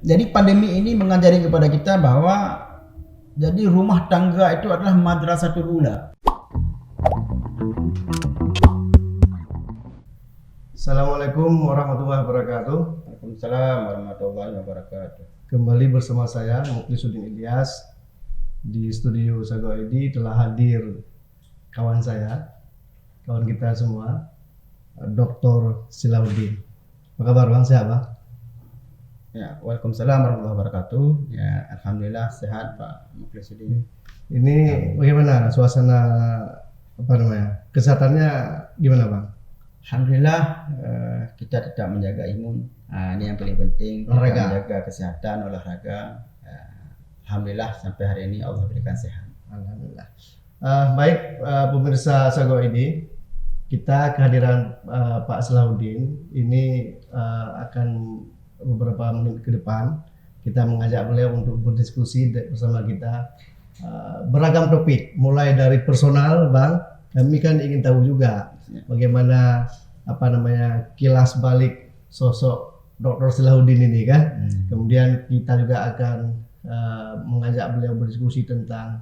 Jadi pandemi ini mengajari kepada kita bahwa jadi rumah tangga itu adalah madrasatul ula. Assalamualaikum warahmatullahi wabarakatuh. Waalaikumsalam warahmatullahi wabarakatuh. Kembali bersama saya Muklisuddin Ilyas di studio Sago ID. Telah hadir kawan kita semua, Dr. Silauddin. Apa kabar Bang? Sehat Bang? Ya, waalaikumsalam warahmatullahi wabarakatuh. Ya, alhamdulillah sehat Pak Muklisuddin. Ini bagaimana suasana kesehatannya gimana Bang? Alhamdulillah kita tetap menjaga imun. Ini yang paling penting. Olahraga. Menjaga kesehatan, olahraga. Alhamdulillah sampai hari ini Allah berikan sehat. Alhamdulillah. Baik pemirsa Sago ID, kita kehadiran Pak Silauddin ini akan beberapa menit ke depan kita mengajak beliau untuk berdiskusi bersama kita beragam topik, mulai dari personal Bang. Kami kan ingin tahu juga bagaimana kilas balik sosok Dr. Silauddin ini kan. Kemudian kita juga akan mengajak beliau berdiskusi tentang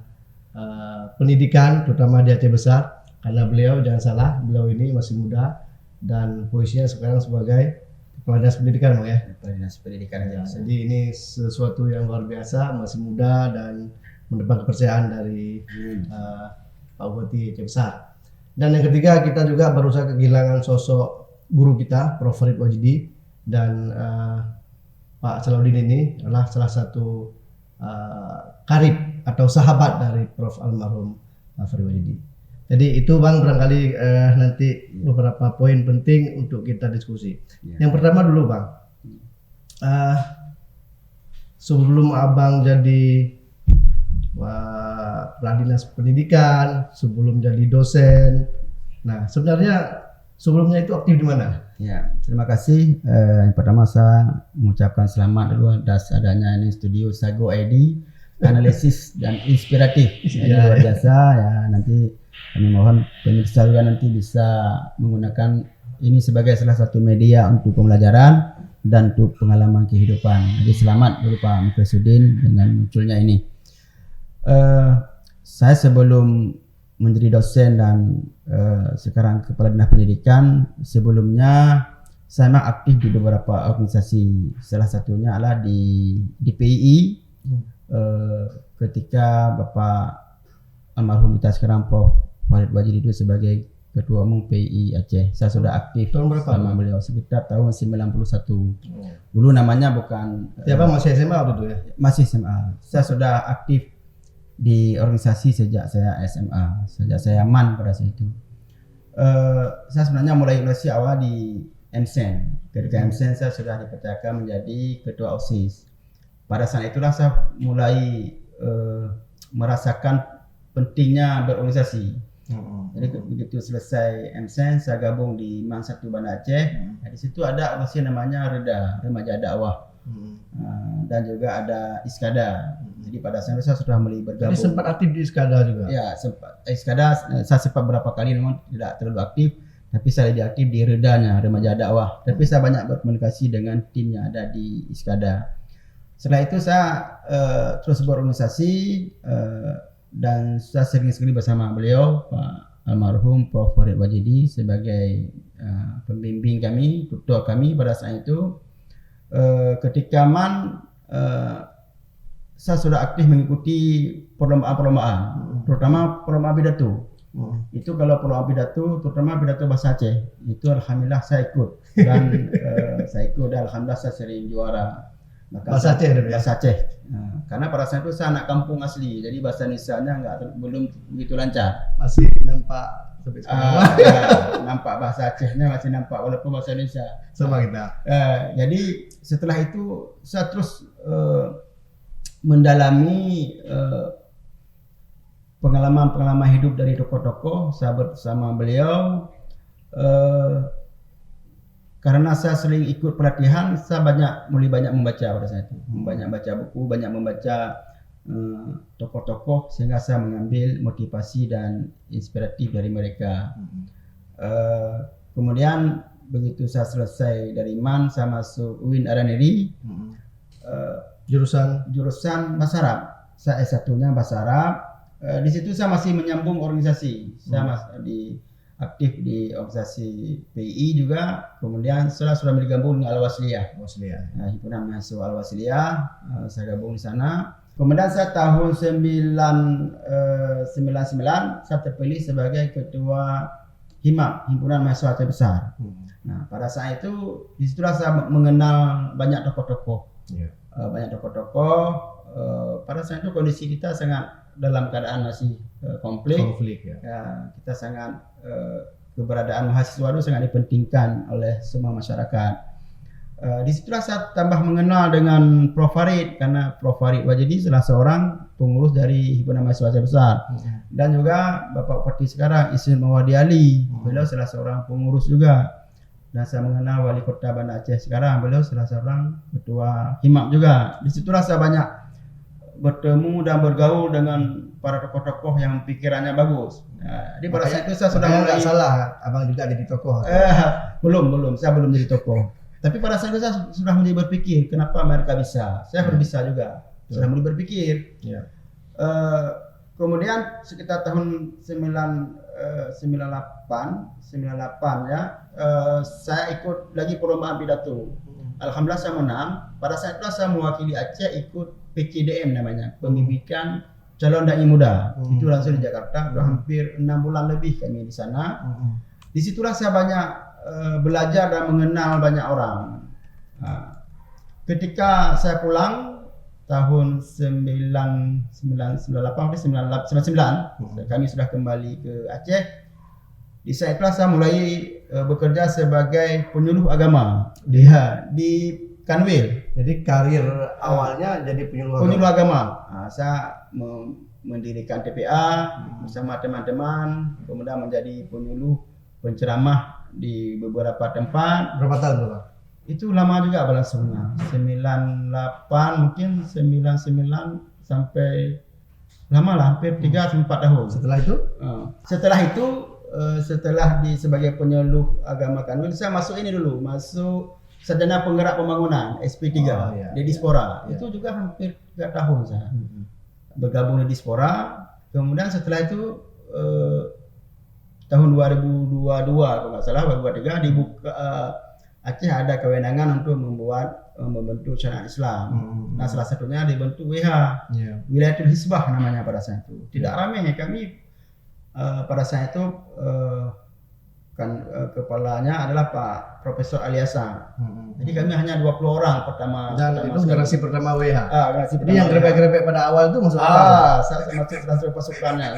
pendidikan, terutama di Aceh Besar, karena beliau, jangan salah, beliau ini masih muda dan posisinya sekarang sebagai Kepala Dinas Pendidikan Bang ya. Kepala Dinas Pendidikan Ya, jadi ini sesuatu yang luar biasa, masih muda dan mendapat kepercayaan dari Pak Bupati Aceh Besar. Dan yang ketiga, kita juga berusaha kehilangan sosok guru kita, Prof. Farid Wajidi, dan Pak Silauddin ini adalah salah satu karib atau sahabat dari Prof. Almarhum Farid Wajidi. Jadi itu Bang barangkali nanti beberapa poin penting untuk kita diskusi. Yang pertama dulu Bang, sebelum Abang jadi Kepala Dinas Pendidikan, sebelum jadi dosen, nah sebenarnya sebelumnya itu aktif di mana? Ya, terima kasih. Yang pertama saya mengucapkan selamat dulu atas adanya ini studio Sago ID, analisis dan inspiratif. Jadi luar biasa ya. Nanti kami mohon pemirsa juga nanti bisa menggunakan ini sebagai salah satu media untuk pembelajaran dan untuk pengalaman kehidupan. Jadi selamat dulu Pak Muklisuddin dengan munculnya ini. Saya sebelum menjadi dosen dan sekarang Kepala Dinas Pendidikan, sebelumnya saya memang aktif di beberapa organisasi. Salah satunya adalah di PII ketika Bapak almarhum kita sekarang Prof. Farid Wajidi itu sebagai Ketua Umum PII Aceh. Saya sudah aktif tahun berapa sama beliau sekitar tahun 91. Dulu namanya bukan Siapa masih SMA waktu itu ya? Masih SMA. Saya sudah aktif di organisasi sejak saya SMA, sejak saya MAN pada saat itu. Saya sebenarnya mulai organisasi awal di MSEN. Ketika MSEN saya sudah dipercayakan menjadi ketua OSIS. Pada saat itulah saya mulai merasakan pentingnya berorganisasi. Jadi begitu selesai MSEN saya gabung di MAN 1 Banda Aceh. Di situ ada organisasi namanya REDA, Remaja Dakwah. Dan juga ada Iskada. Jadi pada saat itu saya sudah mulai bergabung. Jadi sempat aktif di Iskada juga? Ya, sempat. Iskada saya sempat beberapa kali, memang tidak terlalu aktif. Tapi saya lebih aktif di Redanya, Remaja Dakwah. Tapi saya banyak berkomunikasi dengan tim yang ada di Iskada. Setelah itu saya terus berorganisasi dan saya sering sekali bersama beliau Pak almarhum Prof. Farid Wajidi sebagai pembimbing kami, tutor kami pada saat itu. Ketika MAN saya sudah aktif mengikuti perlombaan-perlombaan, terutama perlombaan pidato. Itu kalau perlombaan pidato, terutama pidato bahasa Aceh, itu alhamdulillah saya ikut dan saya ikut dan alhamdulillah saya sering juara. Bahasa Aceh, bahasa Aceh. Karena pada saat itu saya anak kampung asli, jadi bahasa Indonesianya belum begitu lancar. Masih nampak sampai sekarang. Nampak bahasa Acehnya masih nampak walaupun bahasa Indonesia. Sama kita. Jadi setelah itu saya terus mendalami pengalaman hidup dari tokoh-tokoh. Saya bersama beliau. Karena saya sering ikut pelatihan, saya mulai banyak membaca pada saat itu. Banyak baca buku, banyak membaca tokoh-tokoh, sehingga saya mengambil motivasi dan inspiratif dari mereka. Kemudian begitu saya selesai dari MAN, saya masuk UIN Araniri. jurusan bahasa Arab. Saya S1-nya bahasa Arab. Di situ saya masih menyambung organisasi. Saya masih aktif di organisasi PI juga. Kemudian setelah sudah bergabung dengan Al-Wasliyah. Himpunan Mahasiswa Al-Wasliyah. Saya gabung di sana. Kemudian saya tahun 1999 saya terpilih sebagai ketua HIMAB, Himpunan Mahasiswa Aceh Besar. Nah, pada saat itu disitulah saya mengenal banyak tokoh-tokoh. Banyak tokoh-tokoh. Pada saat itu kondisi kita sangat dalam keadaan masih konflik ya. Kita sangat keberadaan mahasiswa itu sangat dipentingkan oleh semua masyarakat. Disitulah saya tambah mengenal dengan Prof. Farid, karena Prof. Farid Wajidi salah seorang pengurus dari Himpunan Mahasiswa Aceh Besar, dan juga Bapak Bupati sekarang Ismail Mawadi Ali, beliau salah seorang pengurus juga. Dan saya mengenal Wali Kota Banda Aceh sekarang, beliau salah seorang ketua HIMAB juga. Disitulah saya banyak bertemu dan bergaul dengan para tokoh-tokoh yang pikirannya bagus. Jadi pada saat itu saya sudah mulai. Salah, abang juga jadi tokoh. Belum, saya belum jadi tokoh. Tapi pada saat itu saya sudah mulai berpikir, kenapa mereka bisa? Saya harus bisa juga. Sudah mulai berpikir. Kemudian sekitar tahun 98 ya, saya ikut lagi perlombaan pidato. Alhamdulillah saya menang. Pada saat itu saya mewakili Aceh ikut PCDM namanya, Pembibikan Calon Dai Muda. Itu langsung di Jakarta. Sudah hampir 6 bulan lebih kami di sana. Disitulah saya banyak belajar dan mengenal banyak orang. Ketika saya pulang tahun 1998 kami sudah kembali ke Aceh. Di saat itulah saya mulai bekerja sebagai penyuluh agama di Kanwil. Jadi karir awalnya jadi penyuluh agama. Saya mendirikan TPA bersama teman-teman, kemudian menjadi penyuluh penceramah di beberapa tempat. Berapa tahun Pak? Itu lama juga berlangsungnya. 98 mungkin 99 sampai lama lah, hampir 3-4 tahun. Setelah itu setelah sebagai penyuluh agama Kanwil, saya masuk sarjana penggerak pembangunan SP3 di Dispora. Itu juga hampir 3 tahun saya bergabung di Dispora. Kemudian setelah itu tahun 2022 kalau nggak salah, 2023 dibuka Aceh ada kewenangan untuk membentuk syariat Islam. Nah, salah satunya dibentuk WH, Wilayatul Hisbah namanya pada saat itu. Tidak ramai kami pada saat itu kepalanya adalah Pak Profesor Aliasa. Jadi kami hanya 20 orang pertama. Dan itu generasi pertama WH. Jadi yang grepe-grepe pada awal itu masuk saya masuk pasukannya.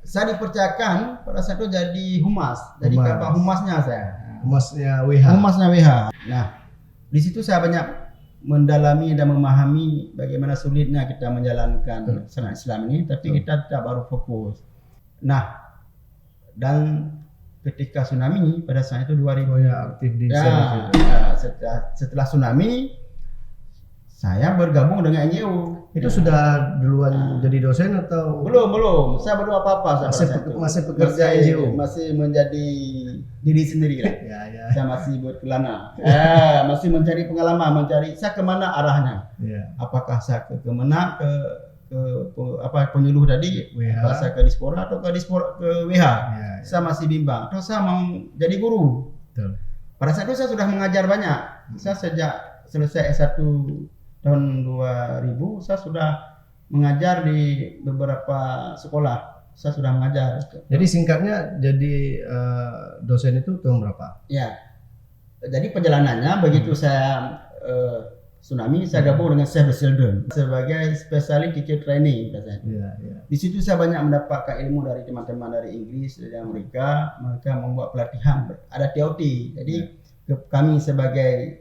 Saya dipercayakan pada saat itu jadi humas, jadi kapal humasnya saya. Humasnya WH. Nah, di situ saya banyak mendalami dan memahami bagaimana sulitnya kita menjalankan syariat Islam ini, tapi kita tidak baru fokus. Nah, dan ketika tsunami pada saat itu 2000 aktif di setelah tsunami saya bergabung dengan NGO. Itu sudah duluan jadi dosen atau belum? Saya belum apa-apa. Masih pekerja NGO, masih menjadi diri sendiri lah. Saya masih berkelana, masih mencari pengalaman, saya kemana arahnya. Apakah saya ke penyuluh tadi, apakah saya ke Dispora atau ke WH. Saya masih bimbang. Atau saya mau jadi guru. Pada saat itu saya sudah mengajar banyak. Saya sejak selesai S1 tahun 2000 saya sudah mengajar di beberapa sekolah. Saya sudah mengajar. Jadi singkatnya jadi dosen itu tahun berapa? Ya. Jadi perjalanannya begitu saya tsunami, saya gabung dengan Save the Children sebagai spesialis teacher training. Di situ saya banyak mendapatkan ilmu dari teman-teman dari Inggris, dari Amerika. Mereka membuat pelatihan, ada TOT. Jadi kami sebagai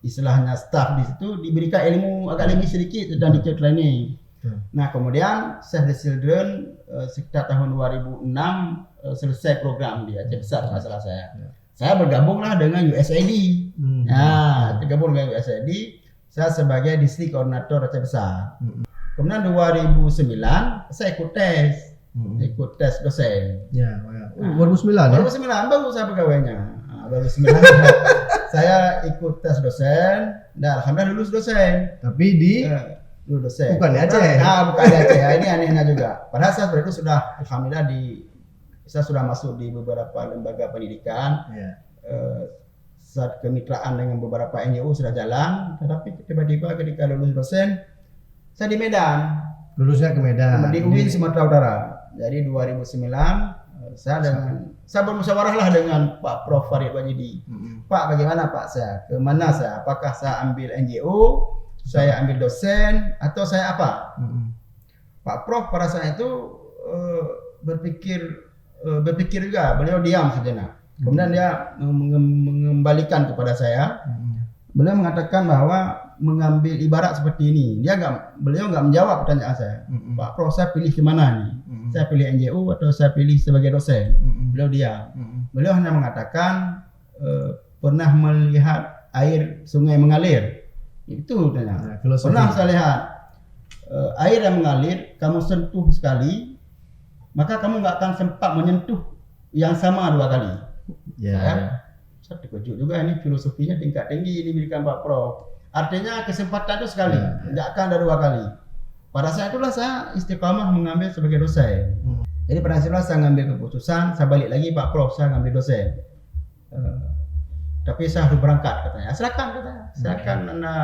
istilahnya staff di situ diberikan ilmu agak lebih sedikit tentang teacher training. Nah, kemudian Save the Children sekitar tahun 2006 selesai program di Aceh Besar, kalau salah saya. Saya bergabunglah dengan USAID. Tergabung dengan USAID. Saya sebagai distrik koordinator Aceh Besar. Kemudian 2009 saya ikut tes dosen. 2009 baru saya pegawainya. 2009 saya ikut tes dosen dan alhamdulillah lulus dosen. Tapi di Lulus dosen. bukan di Aceh. Bukan di Aceh. Ini anehnya juga. Padahal saya itu sudah alhamdulillah saya sudah masuk di beberapa lembaga pendidikan. Ya. Saat kemitraan dengan beberapa NGO sudah jalan, tetapi tiba-tiba ketika lulus dosen saya di Medan. Lulusnya ke Medan. Di UIN Sumatera Utara. Jadi 2009 saya bermusyawarah lah dengan Pak Prof Farid Wajidi. Pak, bagaimana Pak saya? Kemana saya? Apakah saya ambil NGO, saya ambil dosen, atau saya apa? Pak Prof pada saat itu berpikir juga. Beliau diam sejenak. Kemudian dia mengembalikan kepada saya. Beliau mengatakan bahwa mengambil ibarat seperti ini. Beliau nggak menjawab pertanyaan saya. Pak Prof, saya pilih kemana nih? Saya pilih NGO atau saya pilih sebagai dosen? Beliau diam. Beliau hanya mengatakan pernah melihat air sungai mengalir. Itu tanya. Pernah saya lihat air yang mengalir, kamu sentuh sekali, maka kamu nggak akan sempat menyentuh yang sama 2 kali. Saya terkejut juga, ini filosofinya tingkat tinggi ini diberikan Pak Prof. Artinya kesempatan itu sekali, tidak akan ada 2 kali. Pada saat itulah saya istiqamah mengambil sebagai dosen. Jadi pada saat itulah saya mengambil keputusan, saya balik lagi Pak Prof, saya ngambil dosen. Tapi saya harus berangkat katanya. Silakan katanya. Silakan Anda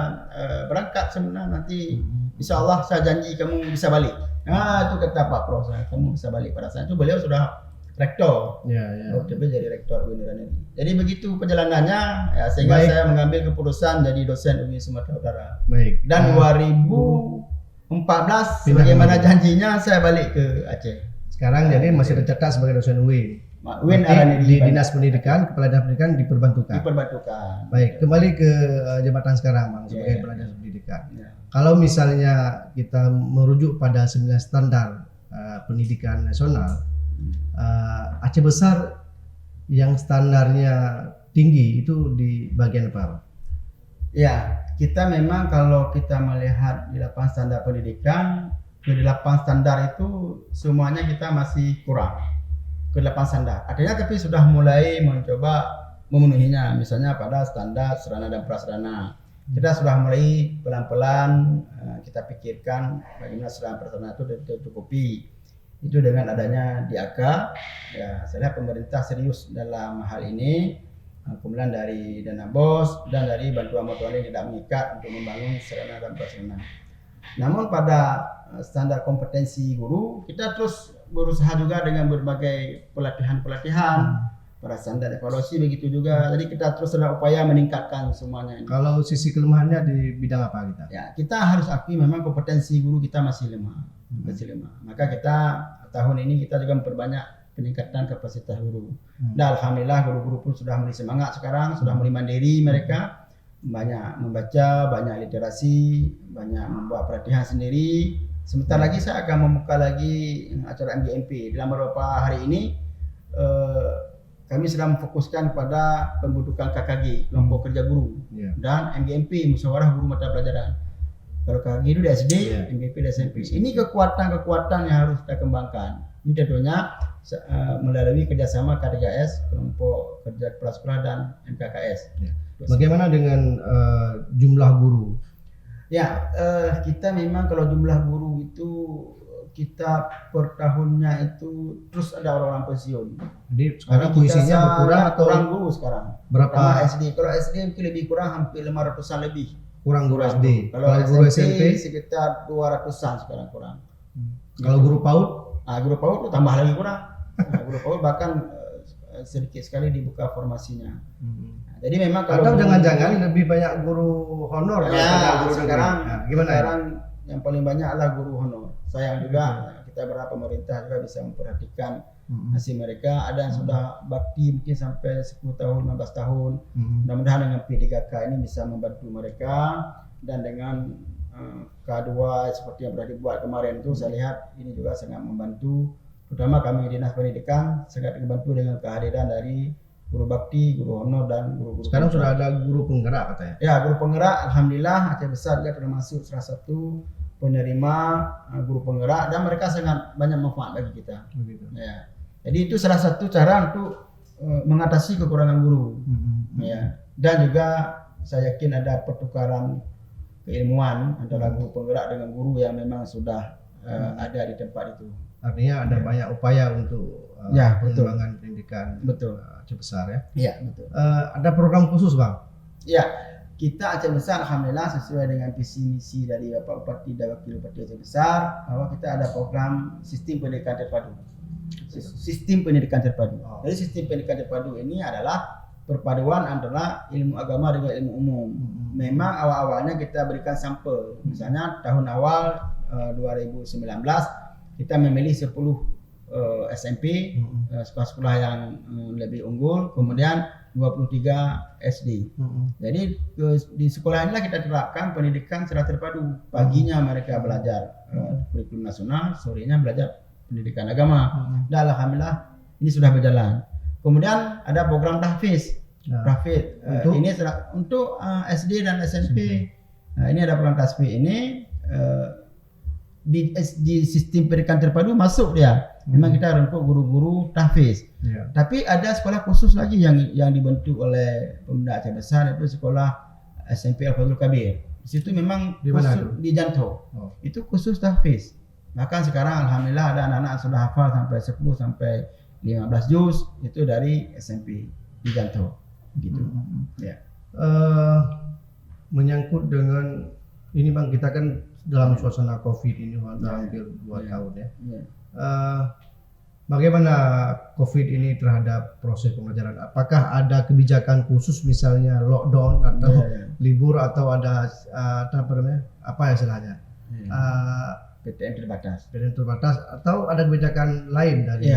berangkat sebenarnya nanti insya Allah saya janji kamu bisa balik. Itu kata Pak Prof saya, kamu bisa balik. Pada saat itu beliau sudah rektor. Waktu itu jadi rektor UIN. Jadi begitu perjalanannya ya, sehingga saya mengambil keputusan jadi dosen UIN Sumatera Utara. Dan 2014 bagaimana janjinya saya balik ke Aceh. Sekarang jadi masih tercatat sebagai dosen UIN. UIN di Dinas Pendidikan, Kepala Dinas Pendidikan diperbantukan. Baik, kembali ke jabatan sekarang Bang sebagai Kepala Dinas Pendidikan. Kalau misalnya kita merujuk pada 9 standar pendidikan nasional, Aceh Besar yang standarnya tinggi itu di bagian apa? Ya, kita memang kalau kita melihat di 8 standar pendidikan, ke 8 standar itu semuanya kita masih kurang. Ke 8 standar. Artinya tapi sudah mulai mencoba memenuhinya. Misalnya pada standar sarana dan prasarana. Kita sudah mulai pelan-pelan kita pikirkan bagaimana sarana prasarana itu tercukupi. Itu dengan adanya DIAK, ya saya lihat pemerintah serius dalam hal ini, kemudian dari dana BOS dan dari bantuan yang tidak mengikat untuk membangun sarana dan prasarana. Namun pada standar kompetensi guru kita terus berusaha juga dengan berbagai pelatihan pada standar evaluasi begitu juga. Jadi kita terus ada upaya meningkatkan semuanya ini. Kalau sisi kelemahannya di bidang apa kita? Ya, kita harus akui memang kompetensi guru kita masih lemah. Maka kita tahun ini kita juga memperbanyak peningkatan kapasitas guru. Dan alhamdulillah guru-guru pun sudah mulai semangat sekarang, sudah mulai mandiri mereka, banyak membaca, banyak literasi, banyak membuat pelatihan sendiri. Sebentar lagi saya akan membuka lagi acara MGMP. Dalam beberapa hari ini kami sedang memfokuskan pada pembentukan KKG, kelompok kerja guru, dan MGMP, musyawarah guru mata pelajaran. Kalau KKG itu di SD, MGMP di SMP. Ini kekuatan-kekuatan yang harus kita kembangkan. Ini tentunya melalui kerjasama K3S, kelompok kerja kepala sekolah dan MKKS. Bagaimana dengan jumlah guru? Ya, kita memang kalau jumlah guru itu kita per tahunnya itu terus ada orang-orang pensiun. Jadi sekarang puisinya berkurang atau kurang guru sekarang. Berapa SD? Kalau SD mungkin lebih kurang, hampir 500-an lebih. Kurang guru SD. Kalau guru SMP sekitar 200-an sekarang kurang. Kalau guru PAUD? Guru PAUD itu tambah lagi kurang. Guru PAUD bahkan sedikit sekali dibuka formasinya. Jadi memang kalau atau jangan-jangan lebih banyak guru honor ya, guru sekarang gimana sekarang yang paling banyak adalah guru honor. Sayang juga kita berharap pemerintah juga bisa memperhatikan nasib mereka. Ada yang sudah bakti mungkin sampai 10 tahun, 15 tahun. Mudah-mudahan dengan P3K ini bisa membantu mereka, dan dengan K2 seperti yang sudah dibuat kemarin itu saya lihat ini juga sangat membantu. Terutama kami Dinas Pendidikan sangat membantu dengan kehadiran dari guru bakti, guru honor, dan guru-guru. Sekarang sudah ada guru penggerak katanya. Ya, guru penggerak alhamdulillah Aceh Besar juga termasuk salah satu penerima guru penggerak, dan mereka sangat banyak manfaat bagi kita. Begitu. Ya. Jadi itu salah satu cara untuk mengatasi kekurangan guru, ya. Dan juga saya yakin ada pertukaran keilmuan antara guru penggerak dengan guru yang memang sudah ada di tempat itu. Artinya ada banyak upaya untuk pengembangan pendidikan Aceh Besar ya. Iya, betul. Ada program khusus Bang? Ya, kita Aceh Besar alhamdulillah sesuai dengan visi misi dari Bapak Bupati dan Wakil Bupati Aceh Besar bahwa kita ada program sistem pendidikan terpadu. Sistem pendidikan terpadu. Jadi sistem pendidikan terpadu ini adalah perpaduan antara ilmu agama dengan ilmu umum. Memang awal-awalnya kita berikan sampel. Misalnya tahun awal 2019 kita memilih 10 SMP, sekolah-sekolah yang lebih unggul, kemudian 23 SD. Jadi di sekolah inilah kita terapkan pendidikan secara terpadu. Paginya mereka belajar kurikulum nasional, sorenya belajar pendidikan agama. Dan alhamdulillah ini sudah berjalan. Kemudian ada program tahfiz. Ini untuk SD dan SMP. Nah, ini ada program tahfiz ini di sistem pendidikan terpadu masuk dia. Memang kita untuk guru-guru tahfiz. Tapi ada sekolah khusus lagi yang dibentuk oleh Pemuda Aceh Besar, yaitu sekolah SMP Al-Fadlul Kabir. Di situ memang khusus di Janto. Itu khusus tahfiz. Bahkan sekarang alhamdulillah ada anak-anak sudah hafal sampai 10 sampai 15 juz itu dari SMP di Janto. Gitu. Ya. Menyangkut dengan ini Bang, kita kan dalam suasana Covid ini hampir 2 tahun ya. Bagaimana Covid ini terhadap proses pembelajaran? Apakah ada kebijakan khusus misalnya lockdown atau libur atau ada apa istilahnya? PTM terbatas atau ada kebijakan lain dari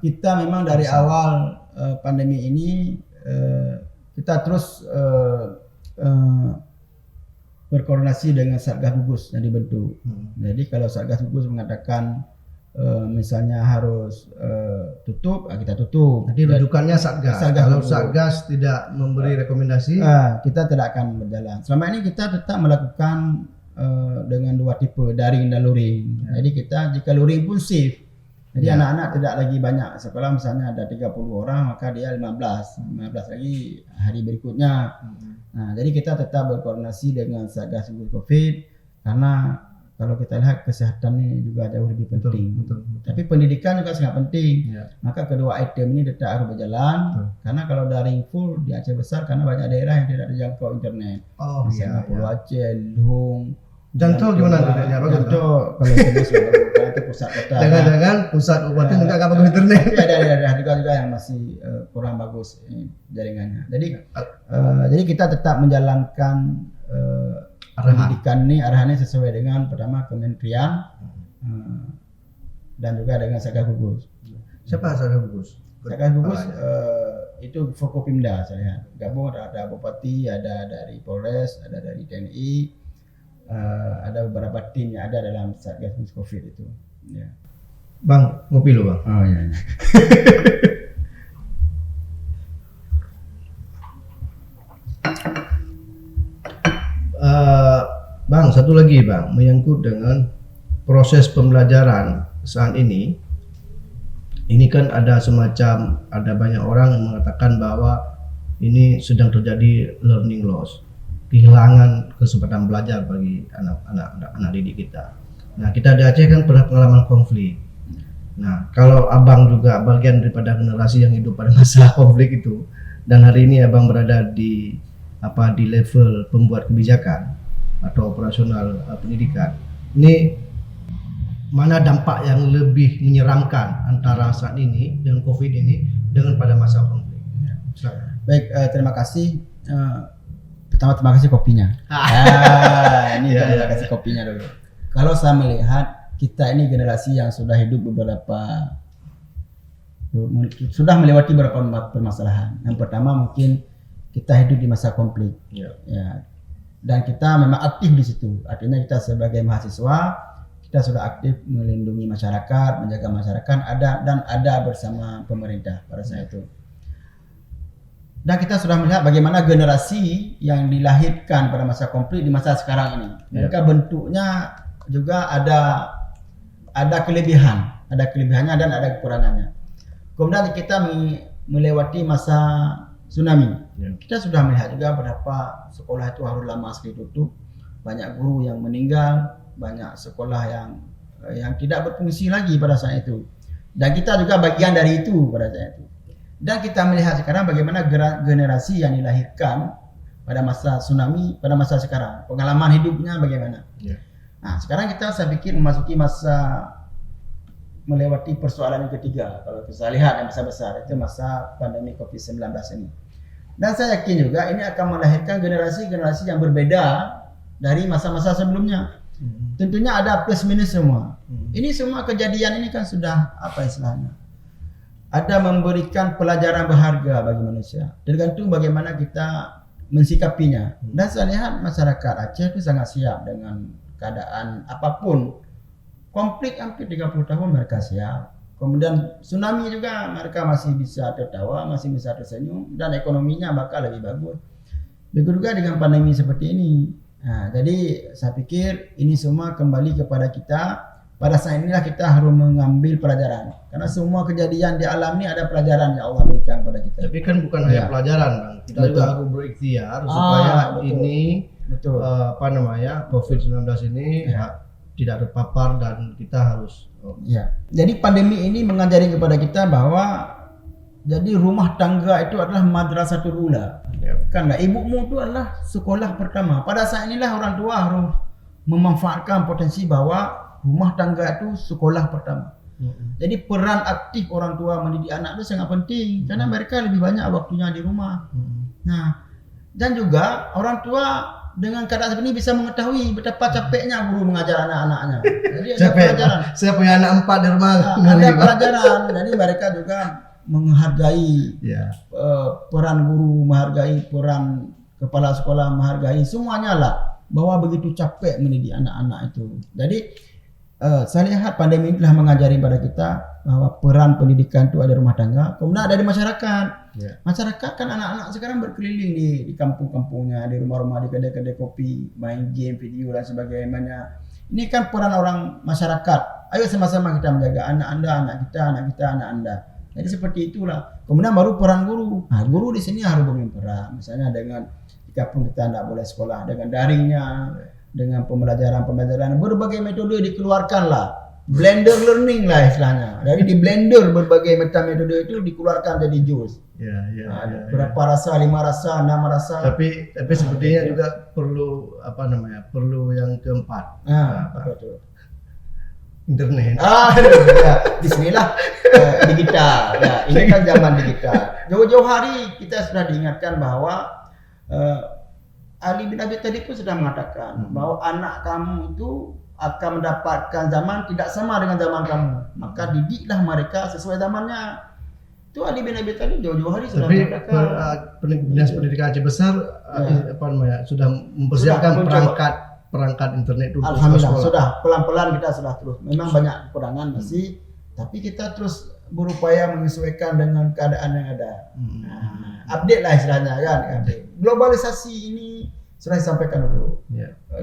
kita memang dari awal pandemi ini kita terus berkoordinasi dengan Satgas Gugus yang dibentuk. Jadi kalau Satgas Gugus mengatakan misalnya harus tutup, kita tutup. Jadi rujukannya Satgas. Kalau Satgas tidak memberi rekomendasi, kita tidak akan berjalan. Selama ini kita tetap melakukan dengan 2 tipe, daring dan luring. Jadi kita jika luring pun safe. Jadi anak-anak tidak lagi banyak. Sekolah misalnya ada 30 orang, maka dia 15 lagi hari berikutnya. Nah, jadi kita tetap berkoordinasi dengan Satgas Gugus Covid karena kalau kita lihat kesehatan ini juga jauh lebih penting. Betul. Tapi pendidikan juga sangat penting. Maka kedua item ini tetap harus berjalan. Karena kalau daring full di Aceh Besar karena banyak daerah yang tidak terjangkau internet. Misalnya Pulau Aceh, Luhung. Janto gimana internetnya? Janto kalau itu pusat kota. Jangan-jangan pusat kabupaten juga nggak bagus internet. Tapi ada daerah juga yang masih kurang bagus jaringannya. Jadi kita tetap menjalankan pendidikan ini arahannya sesuai dengan pertama kementerian dan juga dengan Satgas Gugus. Siapa Satgas Gugus? Satgas Gugus itu Forkopimda saya lihat. Gabung ada Bupati, ada dari Polres, ada dari TNI, ada beberapa tim yang ada dalam Satgas Gugus Covid itu. Ya. Bang, ngopi lo Bang. Oh iya. Bang, satu lagi Bang, menyangkut dengan proses pembelajaran saat ini kan ada banyak orang yang mengatakan bahwa ini sedang terjadi learning loss, kehilangan kesempatan belajar bagi anak didik kita. Nah, kita di Aceh kan pernah pengalaman konflik. Nah, kalau Abang juga bagian daripada generasi yang hidup pada masa konflik itu, dan hari ini Abang berada di level pembuat kebijakan atau operasional pendidikan, ini mana dampak yang lebih menyeramkan antara saat ini dengan COVID ini dengan pada masa konflik? Baik, terima kasih. Pertama terima kasih kopinya. Terima kasih kopinya dulu. Kalau saya melihat kita ini generasi yang sudah hidup sudah melewati beberapa permasalahan. Yang pertama mungkin kita hidup di masa konflik. Ya. Dan kita memang aktif di situ. Artinya kita sebagai mahasiswa kita sudah aktif melindungi masyarakat, menjaga masyarakat, ada bersama pemerintah pada saat itu. Dan kita sudah melihat bagaimana generasi yang dilahirkan pada masa konflik di masa sekarang ini. Mereka bentuknya juga ada kelebihannya dan ada kekurangannya. Kemudian kita melewati masa tsunami. Ya. Kita sudah melihat juga berapa sekolah itu harus lama sekali tutup, banyak guru yang meninggal, banyak sekolah yang tidak berfungsi lagi pada saat itu. Dan kita juga bagian dari itu pada saat itu. Dan kita melihat sekarang bagaimana generasi yang dilahirkan pada masa tsunami, pada masa sekarang, pengalaman hidupnya bagaimana. Ya. Nah, sekarang saya pikir memasuki masa melewati persoalan yang ketiga. Kalau kita lihat yang besar-besar, itu masa pandemi COVID-19 ini. Dan saya yakin juga ini akan melahirkan generasi-generasi yang berbeda dari masa-masa sebelumnya. Tentunya ada plus minus semua. Ini semua kejadian ini kan sudah apa istilahnya? Ada memberikan pelajaran berharga bagi manusia. Tergantung bagaimana kita mensikapinya. Dan saya lihat masyarakat Aceh itu sangat siap dengan keadaan apapun. Konflik hampir 30 tahun mereka siap. Kemudian tsunami juga mereka masih bisa tertawa, masih bisa tersenyum, dan ekonominya bakal lebih bagus. Begitu juga dengan pandemi seperti ini. Nah, jadi saya pikir ini semua kembali kepada kita. Pada saat inilah kita harus mengambil pelajaran. Karena semua kejadian di alam ini ada pelajaran yang Allah berikan kepada kita. Tapi kan bukan hanya pelajaran, Bang. Kita juga harus berikhtiar supaya ini COVID-19 ini tidak terpapar dan kita harus Jadi pandemi ini mengajari kepada kita bahwa jadi rumah tangga itu adalah madrasatul ula. Kan ibumu itu adalah sekolah pertama. Pada saat inilah orang tua harus memanfaatkan potensi bahwa rumah tangga itu sekolah pertama. Jadi peran aktif orang tua mendidik anak itu sangat penting karena mereka lebih banyak waktunya di rumah. Nah, dan juga orang tua dengan keadaan seperti ini bisa mengetahui betapa capeknya guru mengajar anak-anaknya. Jadi ada pelajaran. Saya punya anak 4 di rumah. Ada pelajaran. Jadi mereka juga menghargai peran guru, menghargai peran kepala sekolah, menghargai semuanya lah. Bahwa begitu capek mendidik anak-anak itu. Jadi saya lihat pandemi ini telah mengajari pada kita bahwa peran pendidikan itu ada rumah tangga, kemudian ada di masyarakat. Masyarakat kan anak-anak sekarang berkeliling di kampung-kampungnya, di rumah-rumah, di kedai-kedai kopi, main game, video dan sebagainya. Ini kan peran orang masyarakat. Ayo sama-sama kita menjaga anak Anda, anak kita, anak Anda. Jadi seperti itulah. Kemudian baru peran guru. Nah, guru di sini harus berperan. Misalnya dengan di kampung kita tidak boleh sekolah dengan daringnya, dengan pembelajaran berbagai metode dikeluarkanlah. Blender learning lah istilahnya. Jadi di blender berbagai macam metode itu dikeluarkan jadi jus. Berapa rasa, 5 rasa, 6 rasa. Tapi sepertinya juga perlu perlu yang keempat. Apa itu? Internet. Disinilah digital. Ya, ini kan zaman digital. Jauh-jauh hari kita sudah diingatkan bahwa Ali bin Abi Thalib pun sudah mengatakan bahwa anak kamu itu akan mendapatkan zaman tidak sama dengan zaman kamu. Maka didiklah mereka sesuai zamannya. Itu Ali bin Abi Thalib jauh-jauh hari sudah mengatakan. Dinas Pendidikan Aceh Besar sudah mempersiapkan perangkat internet itu. Alhamdulillah sudah pelan-pelan kita sudah terus. Memang banyak kekurangan masih, tapi kita terus berupaya menyesuaikan dengan keadaan yang ada. Update lah istilahnya kan. Globalisasi ini sudah disampaikan dulu.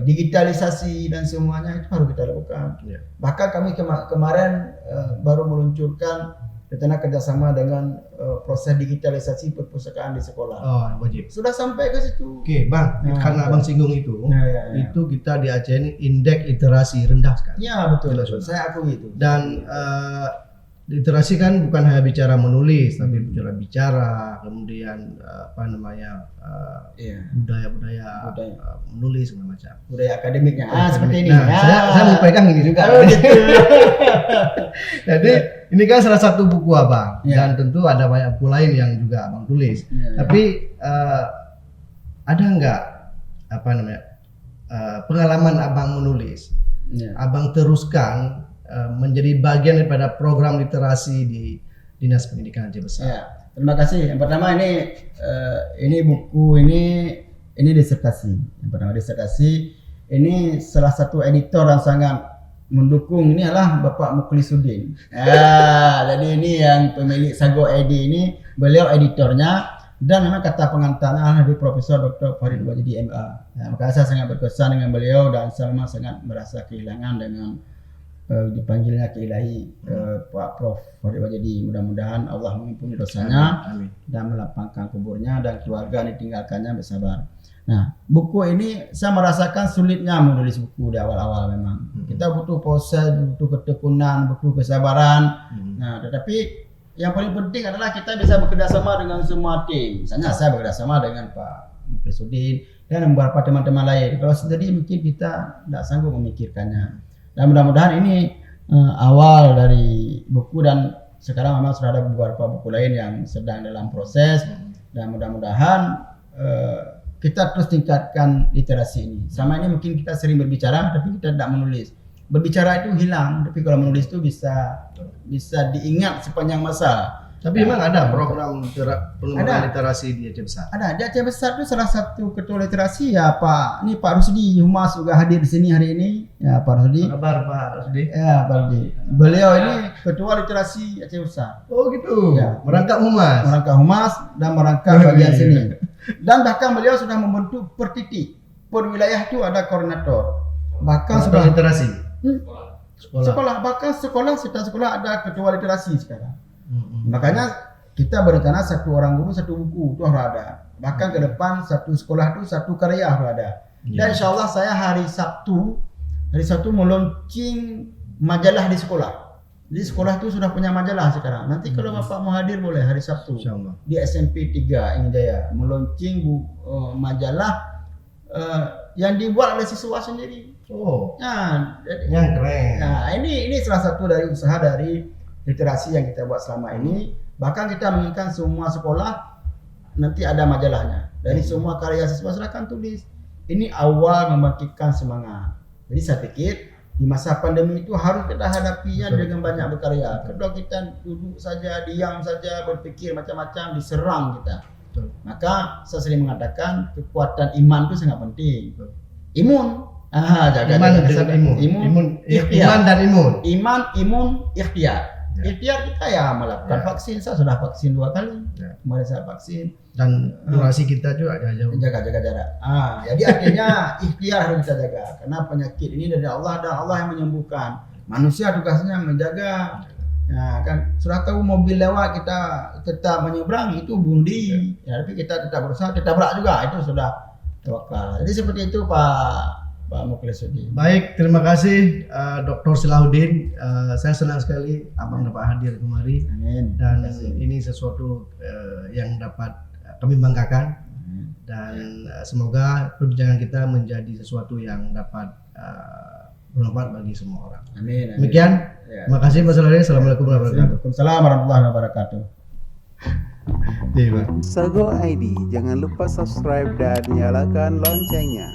Digitalisasi dan semuanya itu harus kita lakukan. Bahkan kami kemarin baru meluncurkan rencana kerjasama dengan proses digitalisasi perpustakaan di sekolah. Wajib. Sudah sampai ke situ. Oke, Bang. Karena Abang singgung itu, itu kita di Aceh ini indeks literasi rendah sekali. Ya betul. Saya akui itu. Dan literasi kan bukan hanya bicara menulis, tapi bicara, kemudian budaya-budaya menulis segala macam. Budaya akademiknya. Seperti ini. Saya mau pegang ini juga. Jadi ini kan salah satu buku Abang, dan tentu ada banyak buku lain yang juga Abang tulis. Tapi ada nggak pengalaman Abang menulis? Abang teruskan menjadi bagian daripada program literasi di Dinas Pendidikan Aceh Besar. Terima kasih. Yang pertama ini buku ini disertasi. Yang pertama disertasi. Ini salah satu editor yang sangat mendukung ini adalah Bapak Mukhlisuddin. Jadi ini yang pemilik Sago Edi ini, beliau editornya, dan memang kata pengantarnya dari Profesor Dr. Farid Wajidi MA. Maka saya sangat berkesan dengan beliau dan saya memang sangat merasa kehilangan dengan dipanggilnya ke ilahi Pak Prof. Farid Wajedi. Mudah-mudahan Allah mengampuni dosanya Amin. dan melapangkan kuburnya dan keluarga yang ditinggalkannya bersabar. Nah, buku ini saya merasakan sulitnya menulis buku di awal-awal memang. Kita butuh proses, butuh ketekunan, butuh kesabaran. Nah, tetapi yang paling penting adalah kita bisa bekerjasama dengan semua tim. Misalnya saya bekerjasama dengan Pak Mukhlisuddin dan beberapa teman-teman lain. Kalau sendiri mungkin kita tidak sanggup memikirkannya. Dan mudah-mudahan ini awal dari buku, dan sekarang memang sudah ada beberapa buku lain yang sedang dalam proses, dan mudah-mudahan kita terus tingkatkan literasi ini. Selama ini mungkin kita sering berbicara tapi kita tidak menulis. Berbicara itu hilang, tapi kalau menulis itu bisa diingat sepanjang masa. Tapi memang ada program pengembangan Ada. literasi di Aceh Besar. Ada di Aceh Besar itu salah satu ketua literasi ya Pak Rusdi Humas juga hadir di sini hari ini ya Pak Rusdi. Kabar Pak Rusdi? Ya Pak Rusdi. Beliau ini ketua literasi Aceh Besar. Oh gitu. Ya. Merangkap humas. Merangkap humas dan merangkap bagian sini. Dan bahkan beliau sudah membentuk per titik. Per wilayah itu ada koordinator. Bahkan sudah literasi. sekolah, bahkan setiap sekolah ada ketua literasi sekarang. Makanya kita berencana satu orang guru satu buku itu harus ada. Bahkan ke depan satu sekolah itu satu karya harus ada. Dan insya Allah saya hari Sabtu meluncing majalah di sekolah. Jadi sekolah itu sudah punya majalah sekarang. Nanti kalau Bapak mau hadir boleh hari Sabtu di SMP 3 Injaya meluncing majalah yang dibuat oleh siswa sendiri. Oh. Nah, Yang keren. nah ini salah satu dari usaha dari literasi yang kita buat selama ini. Bahkan kita menginginkan semua sekolah nanti ada majalahnya. Dari semua karya siswa silakan tulis. Ini awal membangkitkan semangat. Jadi saya pikir di masa pandemi itu harus kita hadapinya dengan banyak berkarya. Kalau kita duduk saja, diam saja, berpikir macam-macam, diserang kita. Maka saya sering mengatakan kekuatan iman itu sangat penting. Imun. Jaga imun, iman dan imun. Imun, ikhtiar. Ikhtiar kita ya melakukan vaksin. Saya sudah vaksin 2 kali. Kemarin saya vaksin. Dan durasi kita juga jauh. Jaga jarak. Jadi artinya ikhtiar harus kita jaga. Karena penyakit ini dari Allah dan Allah yang menyembuhkan. Manusia tugasnya menjaga. Nah, kan sudah tahu mobil lewat kita tetap menyeberang itu bunuh diri. Tapi kita tetap berusaha, kita berak juga itu sudah tawakal. Jadi seperti itu Pak Mukhlisuddin. Baik, terima kasih Dr. Salahuddin. Saya senang sekali Abang dapat hadir kemari. Amin. Dan ini sesuatu yang dapat kami banggakan. Dan semoga perbincangan kita menjadi sesuatu yang dapat bermanfaat bagi semua orang. Amin. Demikian. Terima kasih Pak Salahuddin. Assalamualaikum warahmatullahi wabarakatuh. Waalaikumsalam warahmatullahi wabarakatuh. Iya, Pak. Sago ID, jangan lupa subscribe dan nyalakan loncengnya.